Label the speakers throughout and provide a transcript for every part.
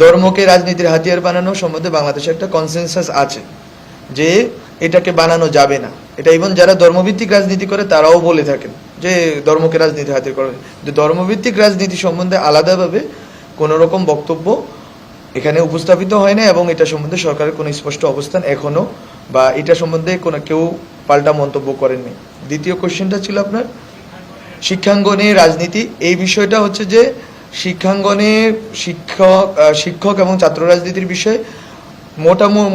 Speaker 1: ধর্মকে রাজনীতির হাতিয়ার বানানো সম্বন্ধে বাংলাদেশে একটা কনসেনসাস আছে যে এটাকে বানানো যাবে না। এটা ইভেন যারা ধর্মভিত্তিক রাজনীতি করে তারাও বলে থাকেন যে ধর্মকে রাজনীতির হাতিয়ার করা, কিন্তু ধর্মভিত্তিক রাজনীতি সম্বন্ধে আলাদাভাবে কোনো রকম বক্তব্য এখানে উপস্থাপিত হয় না, এবং এটা সম্বন্ধে সরকারের কোনো স্পষ্ট অবস্থান এখনো বা এটা সম্বন্ধে কোনো কেউ পাল্টা মন্তব্য করেননি। দ্বিতীয় কোশ্চেনটা ছিল আপনার শিক্ষাঙ্গনে রাজনীতি। এই বিষয়টা হচ্ছে যে শিক্ষাঙ্গনে শিক্ষক এবং ছাত্র রাজনীতির বিষয়ে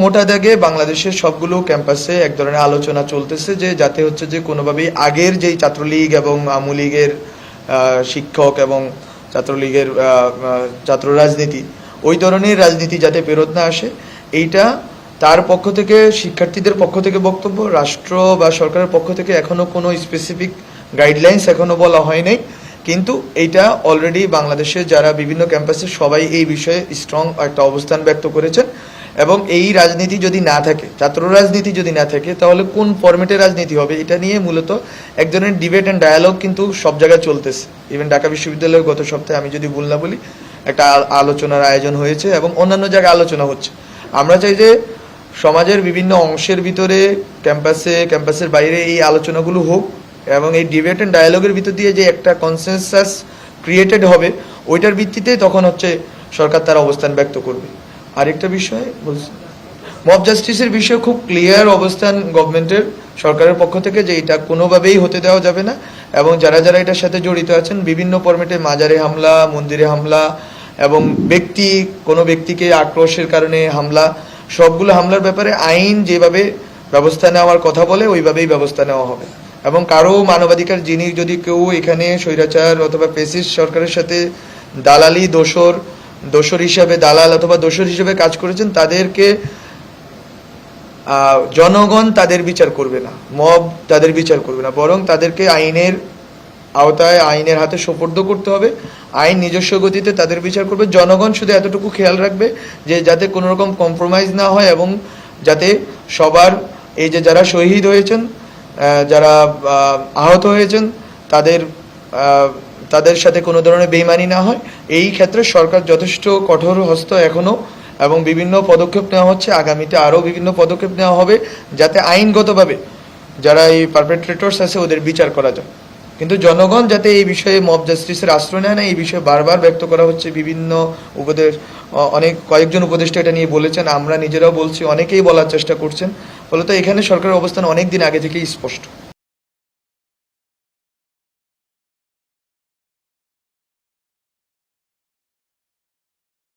Speaker 1: মোটা দাগে বাংলাদেশের সবগুলো ক্যাম্পাসে এক ধরনের আলোচনা চলতেছে যে যাতে হচ্ছে যে কোনোভাবেই আগের যেই ছাত্রলীগ এবং আওয়ামী লীগের শিক্ষক এবং ছাত্রলীগের ছাত্র রাজনীতি, ওই ধরনের রাজনীতি যাতে ফেরত না আসে, এইটা তার পক্ষ থেকে, শিক্ষার্থীদের পক্ষ থেকে বক্তব্য। রাষ্ট্র বা সরকারের পক্ষ থেকে এখনো কোনো স্পেসিফিক গাইডলাইন্স এখনো বলা হয় নাই, কিন্তু এইটা অলরেডি বাংলাদেশে যারা বিভিন্ন ক্যাম্পাসে সবাই এই বিষয়ে স্ট্রং একটা অবস্থান ব্যক্ত করেছেন। এবং এই রাজনীতি যদি না থাকে, ছাত্র রাজনীতি যদি না থাকে, তাহলে কোন ফরম্যাটে রাজনীতি হবে এটা নিয়ে মূলত এক ধরনের ডিবেট অ্যান্ড ডায়ালগ কিন্তু সব জায়গায় চলতেছে। ইভেন ঢাকা বিশ্ববিদ্যালয়ের গত সপ্তাহে আমি যদি ভুল না বলি একটা আলোচনার আয়োজন হয়েছে এবং অন্যান্য জায়গায় আলোচনা হচ্ছে। আমরা চাই যে সমাজের বিভিন্ন অংশের ভিতরে, ক্যাম্পাসের বাইরে এই আলোচনাগুলো হোক, এবং এই ডিবেট অ্যান্ড ডায়ালগের ভিতর দিয়ে যে একটা কনসেনসাস ক্রিয়েটেড হবে, ওইটার ভিত্তিতে তখন হচ্ছে সরকার তার অবস্থান ব্যক্ত করবে। আরেকটা বিষয় বলছি, মব জাস্টিসের বিষয়ে খুব ক্লিয়ার অবস্থান গভর্নমেন্টের, সরকারের পক্ষ থেকে, যে এটা কোনোভাবেই হতে দেওয়া যাবে না। এবং যারা যারা এটার সাথে জড়িত আছেন, বিভিন্ন ফরম্যাটে মাজারে হামলা, মন্দিরে হামলা এবং কোনো ব্যক্তিকে আক্রোশের কারণে হামলা, সবগুলো হামলার ব্যাপারে আইন যেভাবে ব্যবস্থা নেওয়ার কথা বলে ওইভাবেই ব্যবস্থা নেওয়া হবে। এবং কারো মানবাধিকার যিনি যদি কেউ এখানে স্বৈরাচার অথবা ফ্যাসিস্ট সরকারের সাথে দালালি, দোসর হিসাবে দালাল অথবা দোসর হিসেবে কাজ করেছেন, তাদেরকে জনগণ তাদের বিচার করবে না, মব তাদের বিচার করবে না, বরং তাদেরকে আইনের আওতায়, আইনের হাতে সোপর্দ করতে হবে। আইন নিজস্ব গতিতে তাদের বিচার করবে। জনগণ শুধু এতটুকু খেয়াল রাখবে যে যাতে কোনো রকম কম্প্রোমাইজ না হয়, এবং যাতে সবার, এই যে যারা শহীদ হয়েছেন, যারা আহত হয়েছেন, তাদের সাথে কোনো ধরনের বেইমানি না হয়। এই ক্ষেত্রে সরকার যথেষ্ট কঠোর হস্ত এখনো, এবং বিভিন্ন পদক্ষেপ নেওয়া হচ্ছে, আগামীতে আরও বিভিন্ন পদক্ষেপ নেওয়া হবে যাতে আইনগতভাবে যারা এই পারপেট্রেটরস আছে ওদের বিচার করা যায়। কিন্তু জনগণ যাতে এই বিষয়ে মব জাস্টিসের আশ্রয় নেয় না, এই বিষয়ে বারবার ব্যক্ত করা হচ্ছে। বিভিন্ন কয়েকজন উপদেষ্টা এটা নিয়ে বলেছেন, আমরা নিজেরাও বলছি, অনেকেই বলার চেষ্টা করছেন। ফলত এখানে সরকারের অবস্থান অনেক দিন আগে থেকেই স্পষ্ট।